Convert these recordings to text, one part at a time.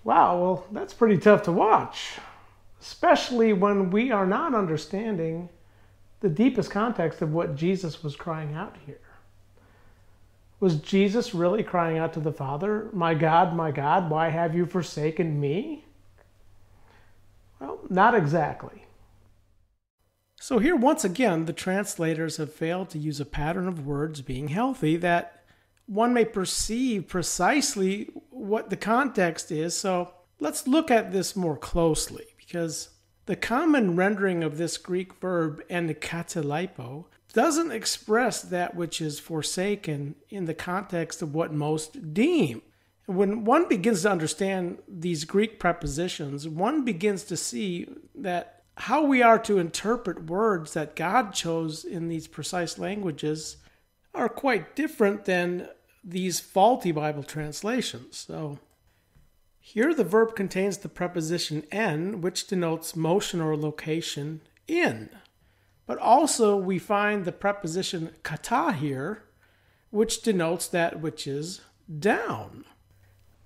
Wow, well, that's pretty tough to watch, especially when we are not understanding the deepest context of what Jesus was crying out here. Was Jesus really crying out to the Father, my God, why have you forsaken me? Well, not exactly. So here, once again, the translators have failed to use a pattern of words being healthy that one may perceive precisely what the context is. So let's look at this more closely, because the common rendering of this Greek verb, enkatalipo, doesn't express that which is forsaken in the context of what most deem. When one begins to understand these Greek prepositions, one begins to see that how we are to interpret words that God chose in these precise languages are quite different than these faulty Bible translations. So here the verb contains the preposition en, which denotes motion or location in. But also we find the preposition kata here, which denotes that which is down.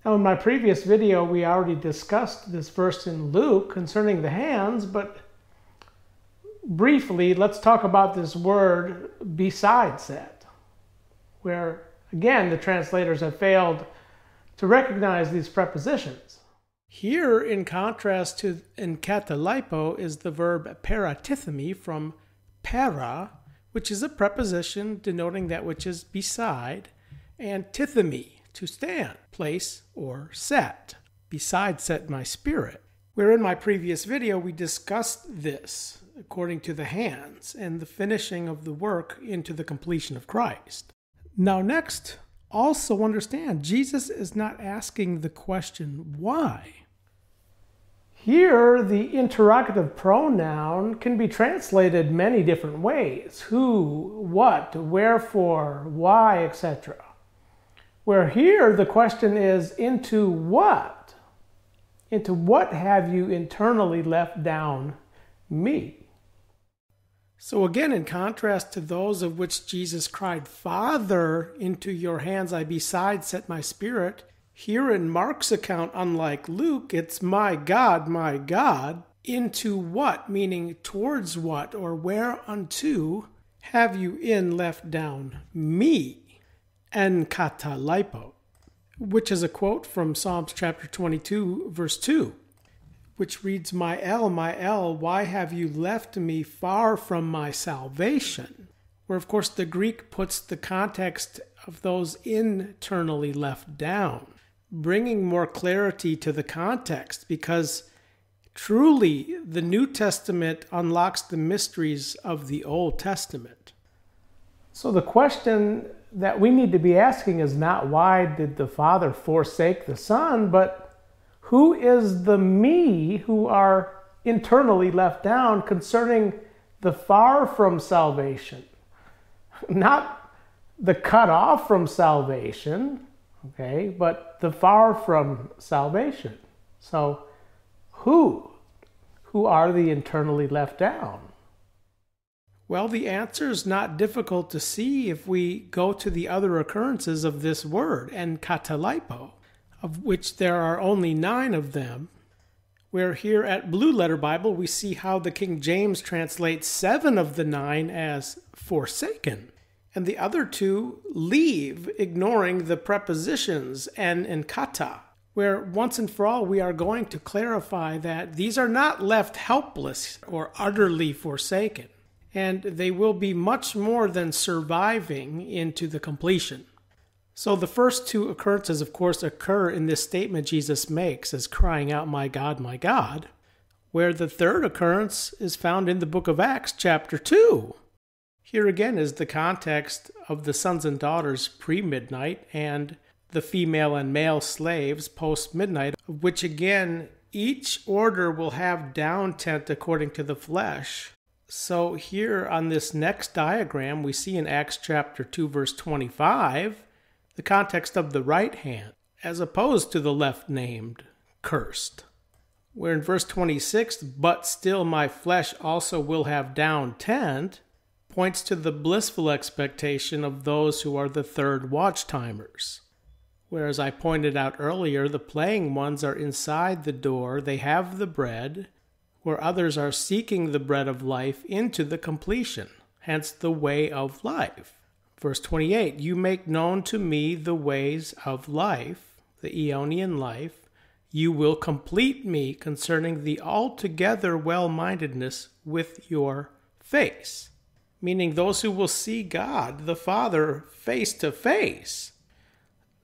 Now, in my previous video, we already discussed this verse in Luke concerning the hands, but briefly, let's talk about this word beside set, where, again, the translators have failed to recognize these prepositions. Here, in contrast to enkatalipo, is the verb paratithemi from para, which is a preposition denoting that which is beside, and tithemi, to stand, place, or set. Beside set my spirit. Where in my previous video we discussed this according to the hands and the finishing of the work into the completion of Christ. Now next, also understand, Jesus is not asking the question, why? Here, the interrogative pronoun can be translated many different ways. Who, what, wherefore, why, etc. Where here the question is, into what? Into what have you internally left down me? So again, in contrast to those of which Jesus cried, Father, into your hands I beside set my spirit, here in Mark's account, unlike Luke, it's my God, into what, meaning towards what, or whereunto have you in left down me? Enkatalipo, which is a quote from Psalms chapter 22, verse 2, which reads, my El, why have you left me far from my salvation? Where, of course, the Greek puts the context of those internally left down, bringing more clarity to the context, because truly the New Testament unlocks the mysteries of the Old Testament. So the question that we need to be asking is not why did the Father forsake the Son, but who is the me who are internally left down concerning the far from salvation? Not the cut off from salvation, okay, but the far from salvation. So who are the internally left down? Well, the answer is not difficult to see if we go to the other occurrences of this word, enkatalipo, of which there are only 9 of them, where here at Blue Letter Bible we see how the King James translates 7 of the 9 as forsaken, and the other 2 leave, ignoring the prepositions en and kata, where once and for all we are going to clarify that these are not left helpless or utterly forsaken, and they will be much more than surviving into the completion. So the first 2 occurrences, of course, occur in this statement Jesus makes as crying out, my God, where the third occurrence is found in the book of Acts, chapter 2. Here again is the context of the sons and daughters pre-midnight and the female and male slaves post-midnight, of which again, each order will have down tent according to the flesh. So here on this next diagram, we see in Acts chapter 2, verse 25, the context of the right hand, as opposed to the left named, cursed. Where in verse 26, but still my flesh also will have down tent, points to the blissful expectation of those who are the third watch-timers. Whereas I pointed out earlier, the playing ones are inside the door, they have the bread, where others are seeking the bread of life into the completion, hence the way of life. Verse 28, you make known to me the ways of life, the Aeonian life. You will complete me concerning the altogether well-mindedness with your face. Meaning those who will see God, the Father, face to face.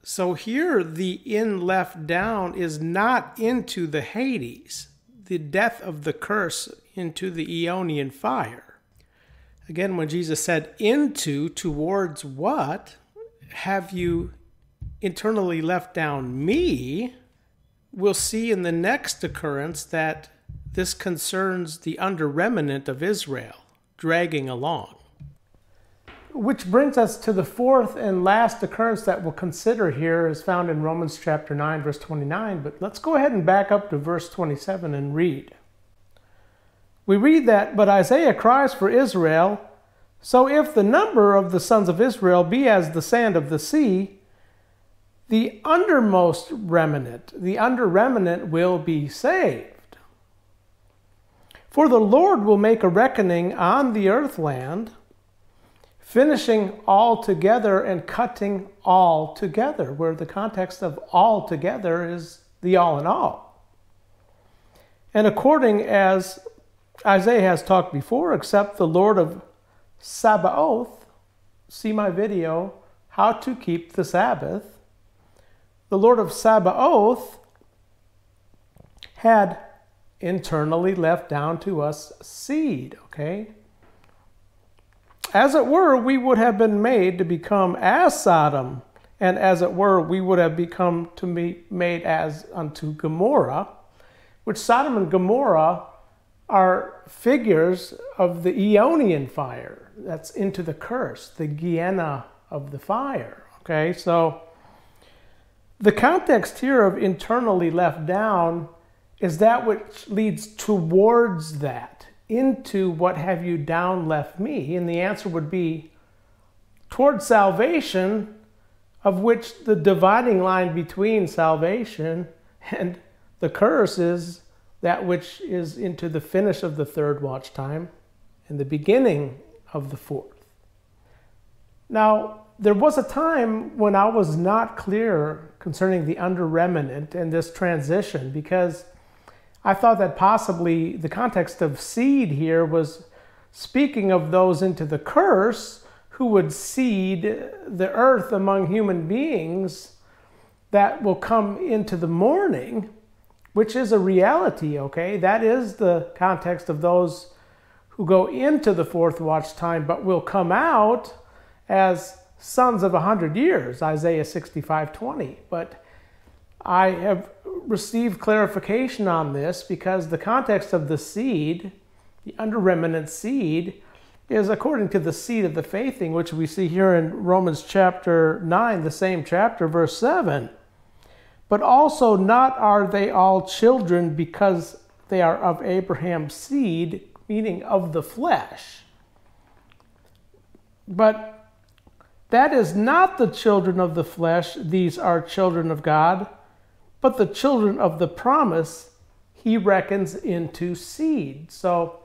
So here the in left down is not into the Hades, the death of the curse into the Aeonian fire. Again, when Jesus said into, towards what have you internally left down me, we'll see in the next occurrence that this concerns the under remnant of Israel, dragging along. Which brings us to the fourth and last occurrence that we'll consider here is found in Romans chapter 9, verse 29. But let's go ahead and back up to verse 27 and read. We read that, but Isaiah cries for Israel, so if the number of the sons of Israel be as the sand of the sea, the undermost remnant, the under remnant will be saved. For the Lord will make a reckoning on the earthland, finishing all together and cutting all together, where the context of all together is the all in all. And according as Isaiah has talked before, except the Lord of Sabaoth, see my video, How to Keep the Sabbath, the Lord of Sabaoth had internally left down to us seed, okay? As it were, we would have been made to become as Sodom, and as it were, we would have become to be made as unto Gomorrah, which Sodom and Gomorrah are figures of the Aeonian fire. That's into the curse, the Gehenna of the fire. Okay, so the context here of internally left down is that which leads towards that, into what have you down left me? And the answer would be towards salvation, of which the dividing line between salvation and the curse is that which is into the finish of the third watch time and the beginning of the fourth. Now, there was a time when I was not clear concerning the under remnant and this transition, because I thought that possibly the context of seed here was speaking of those into the curse who would seed the earth among human beings that will come into the morning, which is a reality, okay? That is the context of those who go into the fourth watch time, but will come out as sons of 100 years, Isaiah 65:20. But I have received clarification on this because the context of the seed, the under remnant seed, is according to the seed of the faithing, which we see here in Romans chapter 9, the same chapter, verse 7. But also not are they all children because they are of Abraham's seed, meaning of the flesh. But that is not the children of the flesh, these are children of God, but the children of the promise he reckons into seed. So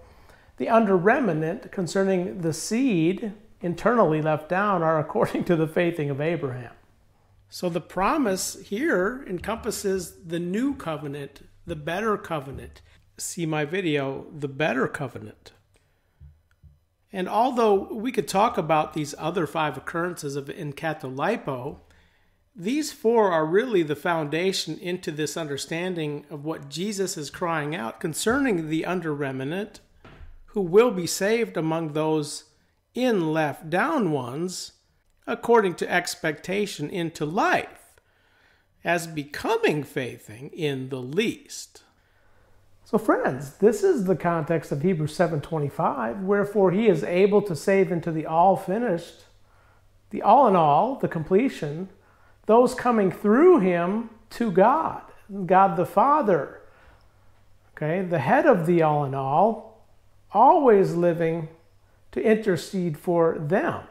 the under remnant concerning the seed internally left down are according to the faithing of Abraham. So the promise here encompasses the new covenant, the better covenant. See my video, the better covenant. And although we could talk about these other 5 occurrences of enkatolipo, these 4 are really the foundation into this understanding of what Jesus is crying out concerning the under remnant who will be saved among those in left down ones according to expectation into life, as becoming faithing in the least. So friends, this is the context of Hebrews 7:25, wherefore he is able to save into the all finished, the all in all, the completion, those coming through him to God, God the Father, okay, the head of the all in all, always living to intercede for them.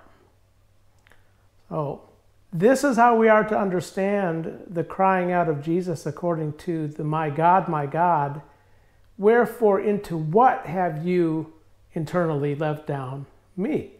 So this is how we are to understand the crying out of Jesus according to the my God, wherefore into what have you internally let down me?